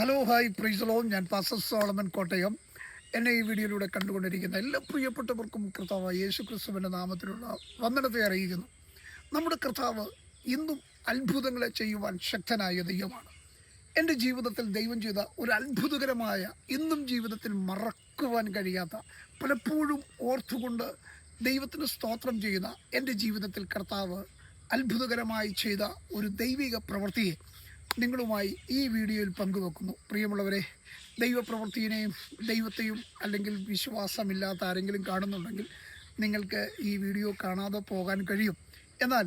Hello hi praise lord. ഞാൻ pastor Solomon Kottayam. എന്നെ ഈ വീഡിയോയിലൂടെ കണ്ടുകൊണ്ടിരിക്കുന്ന എല്ലാ പ്രിയപ്പെട്ടവർക്കും കർത്താവ് യേശു ക്രിസ്തുവിൻ്റെ നാമത്തിലുള്ള വന്ദനത്തെ അറിയിക്കുന്നു. നമ്മുടെ കർത്താവ് ഇന്നും അത്ഭുതങ്ങളെ ചെയ്യുവാൻ ശക്തനായ ദൈവമാണ്. എൻ്റെ ജീവിതത്തിൽ ദൈവം ചെയ്ത ഒരു അത്ഭുതകരമായ, ഇന്നും ജീവിതത്തിൽ മറക്കുവാൻ കഴിയാത്ത, പലപ്പോഴും ഓർത്തുകൊണ്ട് ദൈവത്തിന് സ്തോത്രം ചെയ്യുന്ന എൻ്റെ ജീവിതത്തിൽ കർത്താവ് അത്ഭുതകരമായി ചെയ്ത ഒരു ദൈവിക പ്രവൃത്തിയെ നിങ്ങളുമായി ഈ വീഡിയോയിൽ പങ്കുവെക്കുന്നു. പ്രിയമുള്ളവരെ, ദൈവപ്രവൃത്തിയെയും ദൈവത്തെയും അല്ലെങ്കിൽ വിശ്വാസമില്ലാത്ത ആരെങ്കിലും കാണുന്നുണ്ടെങ്കിൽ നിങ്ങൾക്ക് ഈ വീഡിയോ കാണാതെ പോകാൻ കഴിയും. എന്നാൽ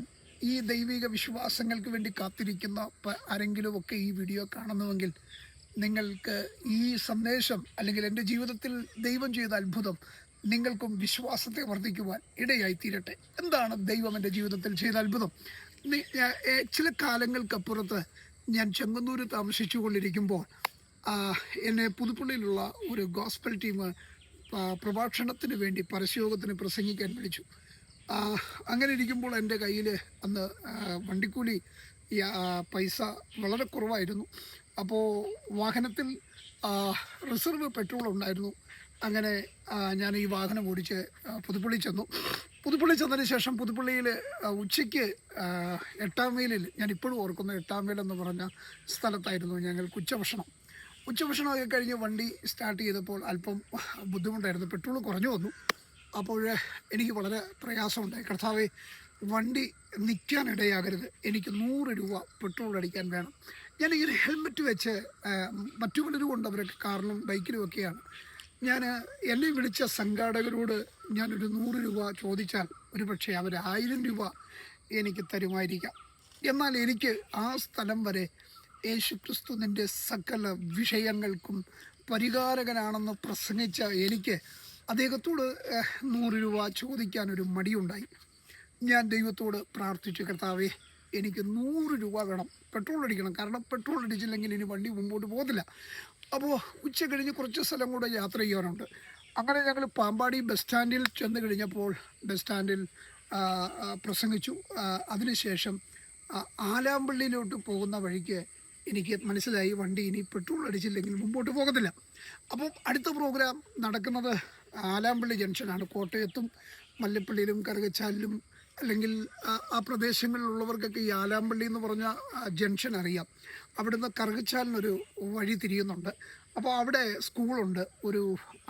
ഈ ദൈവിക വിശ്വാസങ്ങൾക്ക് വേണ്ടി കാത്തിരിക്കുന്ന ആരെങ്കിലുമൊക്കെ ഈ വീഡിയോ കാണുന്നുവെങ്കിൽ നിങ്ങൾക്ക് ഈ സന്ദേശം അല്ലെങ്കിൽ എൻ്റെ ജീവിതത്തിൽ ദൈവം ചെയ്ത അത്ഭുതം നിങ്ങൾക്കും വിശ്വാസത്തെ വർദ്ധിക്കുവാൻ ഇടയായി തീരട്ടെ. എന്താണ് ദൈവം എൻ്റെ ജീവിതത്തിൽ ചെയ്ത അത്ഭുതം? ചില കാലങ്ങൾക്കപ്പുറത്ത് ഞാൻ ചെങ്ങന്നൂർ താമസിച്ചു കൊണ്ടിരിക്കുമ്പോൾ എന്നെ പുതുപ്പള്ളിയിലുള്ള ഒരു ഗോസ്പൽ ടീം പ്രഭാഷണത്തിന് വേണ്ടി പരസ്യയോഗത്തിന് പ്രസംഗിക്കാൻ വിളിച്ചു. അങ്ങനെ ഇരിക്കുമ്പോൾ എൻ്റെ കയ്യിൽ അന്ന് വണ്ടിക്കൂലി പൈസ വളരെ കുറവായിരുന്നു. അപ്പോൾ വാഹനത്തിൽ റിസർവ് പെട്രോൾ ഉണ്ടായിരുന്നു. അങ്ങനെ ഞാൻ ഈ വാഹനം ഓടിച്ച് പുതുപ്പള്ളി ചെന്നു. പുതുപ്പള്ളി ചെന്നതിന് ശേഷം പുതുപ്പള്ളിയിൽ ഉച്ചയ്ക്ക് 8-ാം മൈലിൽ, ഞാൻ ഇപ്പോഴും ഓർക്കുന്നു, 8-ാം മൈൽ എന്ന് പറഞ്ഞ സ്ഥലത്തായിരുന്നു ഞങ്ങൾക്ക് ഉച്ചഭക്ഷണമൊക്കെ കഴിഞ്ഞ് വണ്ടി സ്റ്റാർട്ട് ചെയ്തപ്പോൾ അല്പം ബുദ്ധിമുട്ടായിരുന്നു. പെട്രോൾ കുറഞ്ഞു വന്നു. അപ്പോൾ എനിക്ക് വളരെ പ്രയാസമുണ്ടായി. കർത്താവേ, വണ്ടി നിൽക്കാനിടയാകരുത്, എനിക്ക് 100 രൂപ പെട്രോൾ അടിക്കാൻ വേണം. ഞാൻ ഈ ഹെൽമെറ്റ് വെച്ച് മറ്റു പലരും കൊണ്ട് അവരൊക്കെ കാറിലും ബൈക്കിലും ഒക്കെയാണ്. എന്നെ വിളിച്ച സംഘാടകരോട് ഞാനൊരു 100 രൂപ ചോദിച്ചാൽ ഒരു പക്ഷേ അവർ 1000 രൂപ എനിക്ക് തരുമായിരിക്കാം. എന്നാൽ എനിക്ക് ആ സ്ഥലം വരെ യേശുക്രിസ്തു നിൻ്റെ സകല വിഷയങ്ങൾക്കും പരിഹാരകനാണെന്ന് പ്രസംഗിച്ച എനിക്ക് അദ്ദേഹത്തോട് 100 രൂപ ചോദിക്കാനൊരു മടിയുണ്ടായി. ഞാൻ ദൈവത്തോട് പ്രാർത്ഥിച്ചു, കർത്താവേ, എനിക്ക് 100 രൂപ വേണം, പെട്രോൾ അടിക്കണം. കാരണം പെട്രോൾ അടിച്ചില്ലെങ്കിൽ ഇനി വണ്ടി മുമ്പോട്ട് പോകത്തില്ല. അപ്പോൾ ഉച്ച കഴിഞ്ഞ് കുറച്ച് സ്ഥലം കൂടെ യാത്ര ചെയ്യാനുണ്ട്. അങ്ങനെ ഞങ്ങൾ പാമ്പാടി ബസ് സ്റ്റാൻഡിൽ ചെന്ന് കഴിഞ്ഞപ്പോൾ ബസ് സ്റ്റാൻഡിൽ പ്രസംഗിച്ചു. അതിനുശേഷം ആലാമ്പള്ളിയിലോട്ട് പോകുന്ന വഴിക്ക് എനിക്ക് മനസ്സിലായി വണ്ടി ഇനി പെട്രോൾ അടിച്ചില്ലെങ്കിൽ മുമ്പോട്ട് പോകത്തില്ല. അപ്പോൾ അടുത്ത പ്രോഗ്രാം നടക്കുന്നത് ആലാമ്പള്ളി ജംഗ്ഷനാണ്. കോട്ടയത്തും മല്ലപ്പള്ളിയിലും കറുകച്ചാലിലും അല്ലെങ്കിൽ ആ പ്രദേശങ്ങളിലുള്ളവർക്കൊക്കെ ഈ ആലാമ്പള്ളി എന്ന് പറഞ്ഞ ജംഗ്ഷൻ അറിയാം. അവിടുന്ന് കറുകച്ചാലിനൊരു വഴി തിരിയുന്നുണ്ട്. അപ്പോൾ അവിടെ സ്കൂളുണ്ട്, ഒരു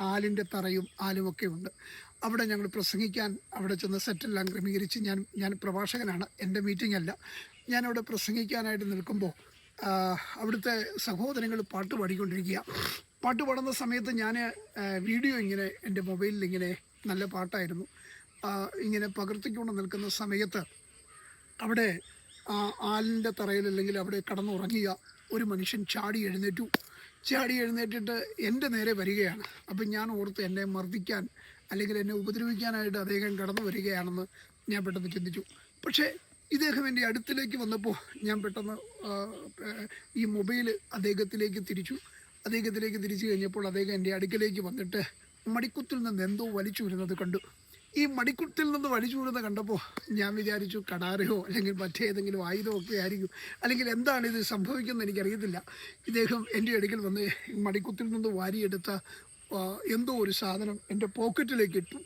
ആലിൻ്റെ തറയും ആലുമൊക്കെ ഉണ്ട്. അവിടെ ഞങ്ങൾ പ്രസംഗിക്കാൻ അവിടെ ചെന്ന് സെറ്റെല്ലാം ക്രമീകരിച്ച് ഞാൻ പ്രഭാഷകനാണ്, എൻ്റെ മീറ്റിംഗ് അല്ല. ഞാനവിടെ പ്രസംഗിക്കാനായിട്ട് നിൽക്കുമ്പോൾ അവിടുത്തെ സഹോദരങ്ങൾ പാട്ട് പാടിക്കൊണ്ടിരിക്കുക. പാട്ട് പാടുന്ന സമയത്ത് ഞാൻ വീഡിയോ ഇങ്ങനെ എൻ്റെ മൊബൈലിൽ ഇങ്ങനെ, നല്ല പാട്ടായിരുന്നു, ഇങ്ങനെ പകർത്തിക്കൊണ്ട് നിൽക്കുന്ന സമയത്ത് അവിടെ ആലിൻ്റെ തറയിൽ അല്ലെങ്കിൽ അവിടെ കടന്നുറങ്ങിയ ഒരു മനുഷ്യൻ ചാടി എഴുന്നേറ്റിട്ട് എൻ്റെ നേരെ വരികയാണ്. അപ്പം ഞാൻ ഓർത്ത് എന്നെ മർദ്ദിക്കാൻ അല്ലെങ്കിൽ എന്നെ ഉപദ്രവിക്കാനായിട്ട് അദ്ദേഹം കടന്നു വരികയാണെന്ന് ഞാൻ പെട്ടെന്ന് ചിന്തിച്ചു. പക്ഷേ ഇദ്ദേഹം എൻ്റെ അടുത്തിലേക്ക് വന്നപ്പോൾ ഞാൻ പെട്ടെന്ന് ഈ മൊബൈൽ അദ്ദേഹത്തിലേക്ക് തിരിച്ചു കഴിഞ്ഞപ്പോൾ അദ്ദേഹം എൻ്റെ അടുക്കലേക്ക് വന്നിട്ട് മടിക്കുത്തിൽ നിന്ന് എന്തോ വലിച്ചു വരുന്നത് കണ്ടു. ഈ മടിക്കുത്തിൽ നിന്ന് വലിച്ചു വരുന്നത് കണ്ടപ്പോൾ ഞാൻ വിചാരിച്ചു കടാരയോ അല്ലെങ്കിൽ മറ്റേതെങ്കിലും ആയുധമൊക്കെ ആയിരിക്കും, അല്ലെങ്കിൽ എന്താണ് ഇത് സംഭവിക്കുന്നത് എനിക്കറിയത്തില്ല. ഇദ്ദേഹം എൻ്റെ അടുക്കൽ വന്ന് മടിക്കുത്തിൽ നിന്ന് വാരിയെടുത്ത എന്തോ ഒരു സാധനം എൻ്റെ പോക്കറ്റിലേക്ക് ഇട്ടു.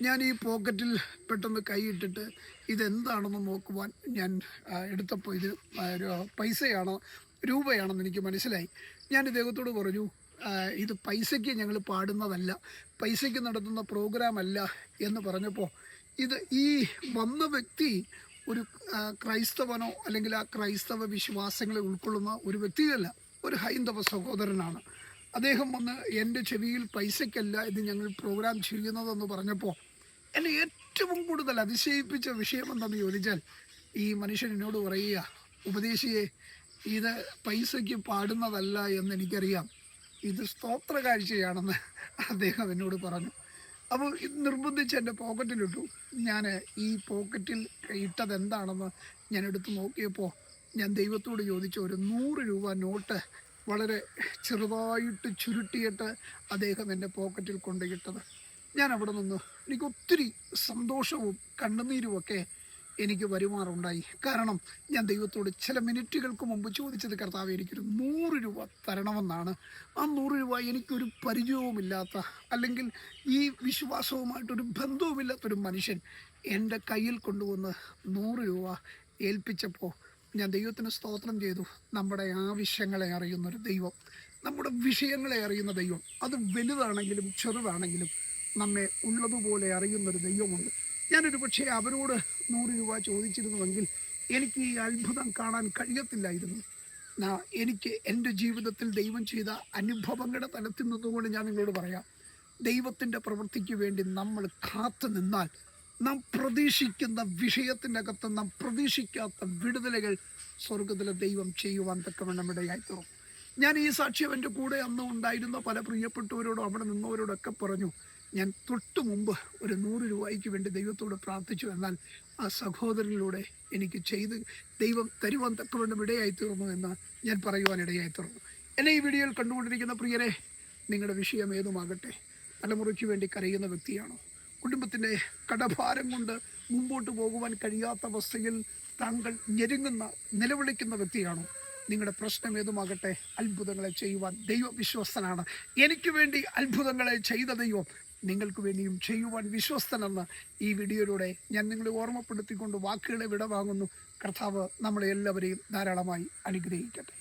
ഞാൻ ഈ പോക്കറ്റിൽ പെട്ടെന്ന് കൈയിട്ടിട്ട് ഇതെന്താണെന്ന് നോക്കുവാൻ ഞാൻ എടുത്തപ്പോൾ ഇത് പൈസയാണോ രൂപയാണെന്ന് എനിക്ക് മനസ്സിലായി. ഞാൻ ഇദ്ദേഹത്തോട് പറഞ്ഞു, ഇത് പൈസയ്ക്ക് ഞങ്ങൾ പാടുന്നതല്ല, പൈസയ്ക്ക് നടത്തുന്ന പ്രോഗ്രാം അല്ല എന്ന് പറഞ്ഞപ്പോൾ ഈ വന്ന വ്യക്തി ഒരു ക്രൈസ്തവനോ അല്ലെങ്കിൽ ആ ക്രൈസ്തവ വിശ്വാസങ്ങളെ ഉൾക്കൊള്ളുന്ന ഒരു വ്യക്തിയല്ല, ഒരു ഹൈന്ദവ സഹോദരനാണ്. അദ്ദേഹം വന്ന് എൻ്റെ ചെവിയിൽ പൈസയ്ക്കല്ല ഇത് ഞങ്ങൾ പ്രോഗ്രാം ചെയ്യുന്നതെന്ന് പറഞ്ഞപ്പോൾ എന്നെ ഏറ്റവും കൂടുതൽ അതിശയിപ്പിച്ച വിഷയം എന്താണെന്ന് ചോദിച്ചാൽ, ഈ മനുഷ്യൻ എന്നോട് പറയുക, ഉപദേശിയെ, ഇത് പൈസയ്ക്ക് പാടുന്നതല്ല എന്ന് എനിക്കറിയാം, ഇത് സ്തോത്ര കാഴ്ചയാണെന്ന് അദ്ദേഹം എന്നോട് പറഞ്ഞു. അപ്പോൾ ഇത് നിർബന്ധിച്ച് എൻ്റെ പോക്കറ്റിലിട്ടു. ഞാൻ ഈ പോക്കറ്റിൽ ഇട്ടത് എന്താണെന്ന് ഞാൻ എടുത്ത് നോക്കിയപ്പോൾ ഞാൻ ദൈവത്തോട് ചോദിച്ച ഒരു 100 രൂപ നോട്ട് വളരെ ചെറുതായിട്ട് ചുരുട്ടിയിട്ട് അദ്ദേഹം എൻ്റെ പോക്കറ്റിൽ കൊണ്ടുപോയിട്ടത്. ഞാൻ അവിടെ നിന്ന് എനിക്ക് ഒത്തിരി സന്തോഷവും കണ്ണുനീരുമൊക്കെ എനിക്ക് വരുമാറുണ്ടായി. കാരണം ഞാൻ ദൈവത്തോട് ചില മിനിറ്റുകൾക്ക് മുമ്പ് ചോദിച്ചത്, കർത്താവേ എനിക്കൊരു 100 രൂപ തരണമെന്നാണ്. ആ 100 രൂപ എനിക്കൊരു പരിചയവുമില്ലാത്ത, അല്ലെങ്കിൽ ഈ വിശ്വാസവുമായിട്ടൊരു ബന്ധവുമില്ലാത്തൊരു മനുഷ്യൻ എൻ്റെ കയ്യിൽ കൊണ്ടുവന്ന് 100 രൂപ ഏൽപ്പിച്ചപ്പോൾ ഞാൻ ദൈവത്തിന് സ്തോത്രം ചെയ്തു. നമ്മുടെ ആവശ്യങ്ങളെ അറിയുന്നൊരു ദൈവം, നമ്മുടെ വിഷയങ്ങളെ അറിയുന്ന ദൈവം, അത് വലുതാണെങ്കിലും ചെറുതാണെങ്കിലും നമ്മെ ഉള്ളതുപോലെ അറിയുന്നൊരു ദൈവമുണ്ട്. ഞാനൊരു പക്ഷേ അവരോട് 100 രൂപ ചോദിച്ചിരുന്നുവെങ്കിൽ എനിക്ക് ഈ അത്ഭുതം കാണാൻ കഴിയത്തില്ലായിരുന്നു. എനിക്ക് എൻ്റെ ജീവിതത്തിൽ ദൈവം ചെയ്ത അനുഭവങ്ങളുടെ തലത്തിൽ നിന്നുകൊണ്ട് ഞാൻ നിങ്ങളോട് പറയാം, ദൈവത്തിൻ്റെ പ്രവൃത്തിക്ക് വേണ്ടി നമ്മൾ കാത്തു നിന്നാൽ നാം പ്രതീക്ഷിക്കുന്ന വിഷയത്തിൻ്റെ അകത്ത് നാം പ്രതീക്ഷിക്കാത്ത വിടുതലുകൾ സ്വർഗത്തിലെ ദൈവം ചെയ്യുവാൻ തക്കവണ്ണം ഇടയായിത്തീർന്നു. ഞാൻ ഈ സാക്ഷ്യം എൻ്റെ കൂടെ അന്ന് ഉണ്ടായിരുന്ന പല പ്രിയപ്പെട്ടവരോടും അവിടെ നിന്നവരോടൊക്കെ പറഞ്ഞു, ഞാൻ തൊട്ടു മുമ്പ് ഒരു 100 രൂപയ്ക്ക് വേണ്ടി ദൈവത്തോട് പ്രാർത്ഥിച്ചു, എന്നാൽ ആ സഹോദരനിലൂടെ എനിക്ക് ചെയ്ത് ദൈവം തരുവാൻ തക്കവണ്ണം ഇടയായിത്തീർന്നു എന്ന് ഞാൻ പറയുവാൻ ഇടയായിത്തീർന്നു. എന്നെ ഈ വീഡിയോയിൽ കണ്ടുകൊണ്ടിരിക്കുന്ന പ്രിയരെ, നിങ്ങളുടെ വിഷയം ഏതുമാകട്ടെ, തലമുറയ്ക്ക് വേണ്ടി കരയുന്ന വ്യക്തിയാണോ? കുടുംബത്തിൻ്റെ കടഭാരം കൊണ്ട് മുമ്പോട്ട് പോകുവാൻ കഴിയാത്ത അവസ്ഥയിൽ താങ്കൾ ഞെരുങ്ങുന്ന നിലവിളിക്കുന്ന വ്യക്തിയാണോ? നിങ്ങളുടെ പ്രശ്നം ഏതുമാകട്ടെ, അത്ഭുതങ്ങളെ ചെയ്യുവാൻ ദൈവം വിശ്വസ്തനാണ്. എനിക്ക് വേണ്ടി അത്ഭുതങ്ങളെ ചെയ്ത ദൈവം നിങ്ങൾക്ക് വേണ്ടിയും ചെയ്യുവാൻ വിശ്വസ്തനെന്ന് ഈ വീഡിയോയിലൂടെ ഞാൻ നിങ്ങളെ ഓർമ്മപ്പെടുത്തിക്കൊണ്ട് വാക്കുകളെ വിടവാങ്ങുന്നു. കർത്താവ് നമ്മളെ എല്ലാവരെയും ധാരാളമായി അനുഗ്രഹിക്കട്ടെ.